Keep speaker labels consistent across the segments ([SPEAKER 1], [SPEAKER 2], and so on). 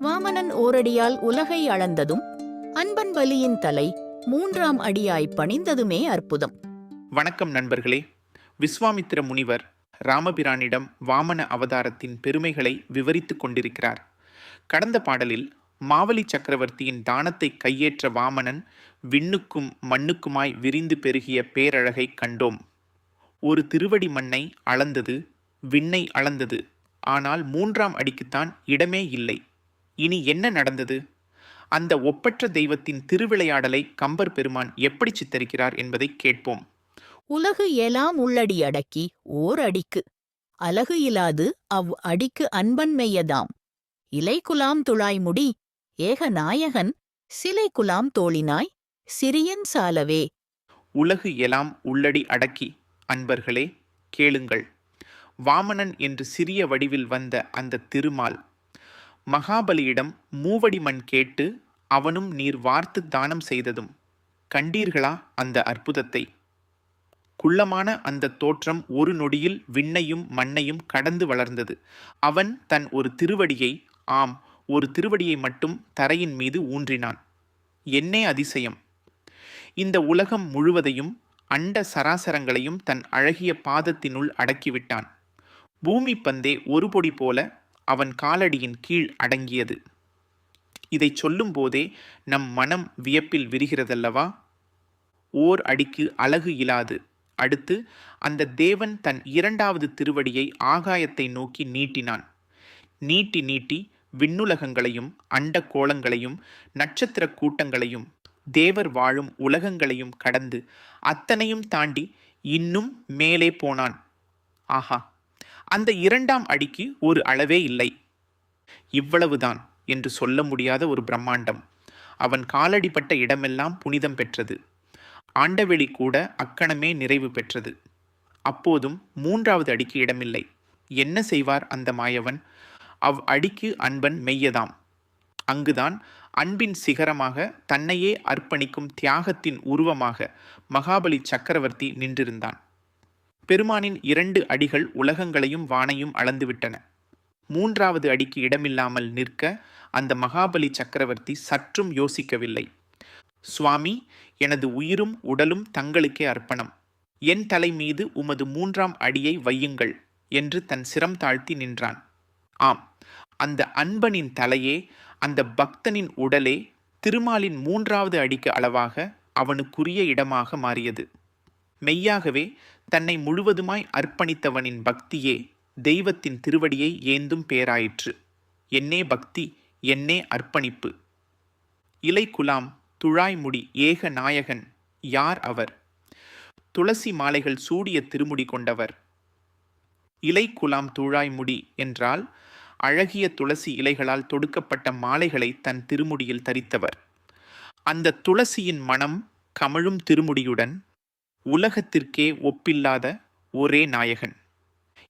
[SPEAKER 1] வாமனன் ஓரடியால் உலகை அளந்ததும் அன்பன் பலியின் தலை 3ஆம் அடியாய் பணிந்ததுமே அற்புதம்.
[SPEAKER 2] வணக்கம் நண்பர்களே. விஸ்வாமித்திர முனிவர் ராமபிரானிடம் வாமன அவதாரத்தின் பெருமைகளை விவரித்துக் கொண்டிருக்கிறார். கடந்த பாடலில் மாவலி சக்கரவர்த்தியின் தானத்தை கையேற்ற வாமனன் விண்ணுக்கும் மண்ணுக்குமாய் விரிந்து பெருகிய பேரழகை கண்டோம். ஒரு திருவடி மண்ணை அளந்தது, விண்ணை அளந்தது. ஆனால் 3ஆம் அடிக்குத்தான் இடமே இல்லை. இனி என்ன நடந்தது? அந்த ஒப்பற்ற தெய்வத்தின் திருவிளையாடலை கம்பர் பெருமான் எப்படி சித்தரிக்கிறார் என்பதை கேட்போம்.
[SPEAKER 1] உலகு எலாம் உள்ளடி அடக்கி ஓர் அடிக்கு அலகு இலாது அவ் அடிக்கு அன்பன் மெய்யதாம். இலை குலாம் துழாய்முடி ஏக நாயகன் சிலை குலாம் தோழினாய் சிறியன் சாலவே.
[SPEAKER 2] உலகு எலாம் உள்ளடி அடக்கி. அன்பர்களே கேளுங்கள். வாமனன் என்று சிறிய வடிவில் வந்த அந்த திருமால் மகாபலியிடம் மூவடி மண் கேட்டு அவனும் நீர் வார்த்து தானம் செய்ததும் கண்டீர்களா அந்த அற்புதத்தை? குள்ளமான அந்த தோற்றம் ஒரு நொடியில் விண்ணையும் மண்ணையும் கடந்து வளர்ந்தது. அவன் தன் ஒரு திருவடியை, ஆம் ஒரு திருவடியை மட்டும் தரையின் மீது ஊன்றினான். என்னே அதிசயம்! இந்த உலகம் முழுவதையும் அண்ட சராசரங்களையும் தன் அழகிய பாதத்தினுள் அடக்கிவிட்டான். பூமி பந்தே ஒரு பொடி போல அவன் காலடியின் கீழ் அடங்கியது. இதை சொல்லும் போதே நம் மனம் வியப்பில் விரிகிறதல்லவா? ஓர் அடிக்கு அலகு இலாது. அடுத்து அந்த தேவன் தன் 2வது திருவடியை ஆகாயத்தை நோக்கி நீட்டினான். நீட்டி நீட்டி விண்ணுலகங்களையும் அண்ட கோளங்களையும் நட்சத்திர கூட்டங்களையும் தேவர் வாழும் உலகங்களையும் கடந்து அத்தனையும் தாண்டி இன்னும் மேலே போனான். ஆஹா! அந்த 2ஆம் அடிக்கு ஒரு அளவே இல்லை. இவ்வளவுதான் என்று சொல்ல முடியாத ஒரு பிரம்மாண்டம். அவன் காலடிப்பட்ட இடமெல்லாம் புனிதம் பெற்றது. ஆண்டவெளி கூட அக்கணமே நிறைவு பெற்றது. அப்போதும் 3வது அடிக்கு இடமில்லை. என்ன செய்வார் அந்த மாயவன்? அவ் அடிக்கு அன்பன் மெய்யதாம். அங்குதான் அன்பின் சிகரமாக தன்னையே அர்ப்பணிக்கும் தியாகத்தின் உருவமாக மகாபலி சக்கரவர்த்தி நின்றிருந்தான். பெருமானின் 2 அடிகள் உலகங்களையும் வானையும் அளந்துவிட்டன. 3வது அடிக்கு இடமில்லாமல் நிற்க அந்த மகாபலி சக்கரவர்த்தி சற்றும் யோசிக்கவில்லை. சுவாமி, எனது உயிரும் உடலும் தங்களுக்கே அர்ப்பணம். என் தலை மீது உமது 3ஆம் அடியை வையுங்கள் என்று தன் சிரம் தாழ்த்தி நின்றான். ஆம், அந்த அன்பனின் தலையே, அந்த பக்தனின் உடலே திருமாலின் 3வது அடிக்கு அளவாக அவனுக்குரிய இடமாக மாறியது. மெய்யாகவே தன்னை முழுவதுமாய் அர்ப்பணித்தவனின் பக்தியே தெய்வத்தின் திருவடியை ஏந்தும் பேராயிற்று. என்னே பக்தி, என்னே அர்ப்பணிப்பு! இலை குலாம் துழாய்முடி ஏக நாயகன் யார் அவர்? துளசி மாலைகள் சூடிய திருமுடி கொண்டவர். இலை குலாம் துழாய்முடி என்றால் அழகிய துளசி இலைகளால் தொடுக்கப்பட்ட மாலைகளை தன் திருமுடியில் தரித்தவர். அந்த துளசியின் மனம் கமழும் திருமுடியுடன் உலகத்திற்கே ஒப்பில்லாத ஒரே நாயகன்,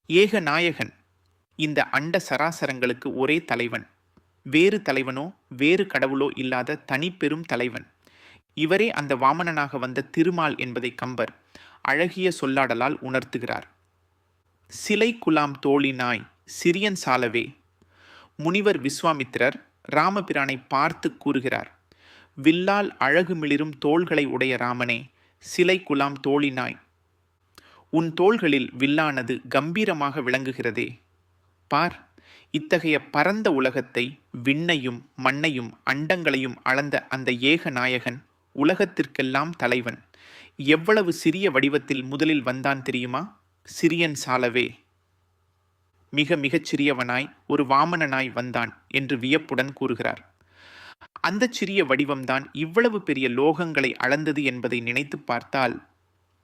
[SPEAKER 2] ஏக நாயகன். இந்த அண்ட சராசரங்களுக்கு ஒரே தலைவன். வேறு தலைவனோ வேறு கடவுளோ இல்லாத தனிப்பெரும் தலைவன். இவரே அந்த வாமனனாக வந்த திருமால் என்பதை கம்பர் அழகிய சொல்லாடலால் உணர்த்துகிறார். சிலை குலாம் தோழினாய் சிறியன் சாலவே. முனிவர் விஸ்வாமித்திரர் ராமபிரானை பார்த்து கூறுகிறார். வில்லால் அழகு மிளிரும் தோள்களை உடைய ராமனே, சிலை குலாம் தோழினாய். உன் தோள்களில் வில்லானது கம்பீரமாக விளங்குகிறதே. பார், இத்தகைய பரந்த உலகத்தை, விண்ணையும் மண்ணையும் அண்டங்களையும் அளந்த அந்த ஏக நாயகன் உலகத்திற்கெல்லாம் தலைவன் எவ்வளவு சிறிய வடிவத்தில் முதலில் வந்தான் தெரியுமா? சிறியன் சாலவே. மிக மிகச் சிறியவனாய் ஒரு வாமனனாய் வந்தான் என்று வியப்புடன் கூறுகிறார். அந்த சிறிய வடிவம்தான் இவ்வளவு பெரிய லோகங்களை அளந்தது என்பதை நினைத்து பார்த்தால்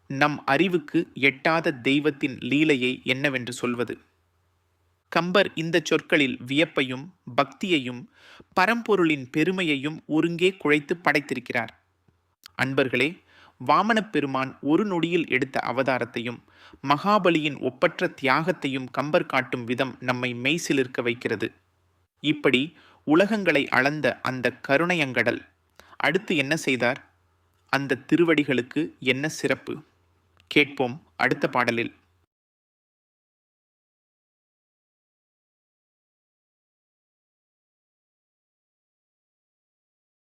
[SPEAKER 2] நம் அறிவுக்கு எட்டாத தெய்வத்தின் லீலையை என்னவென்று சொல்வது? கம்பர் இந்த சொற்களில் வியப்பையும் பக்தியையும் பரம்பொருளின் பெருமையையும் ஒருங்கே குழைத்து படைத்திருக்கிறார். அன்பர்களே, வாமனப் பெருமான் ஒரு நொடியில் எடுத்த அவதாரத்தையும் மகாபலியின் ஒப்பற்ற தியாகத்தையும் கம்பர் காட்டும் விதம் நம்மை மெய்சிலிர்க்க வைக்கிறது. இப்படி உலகங்களை அளந்த அந்த கருணையங்கடல் அடுத்து என்ன செய்தார்? அந்த திருவடிகளுக்கு என்ன சிறப்பு? கேட்போம் அடுத்த பாடலில்.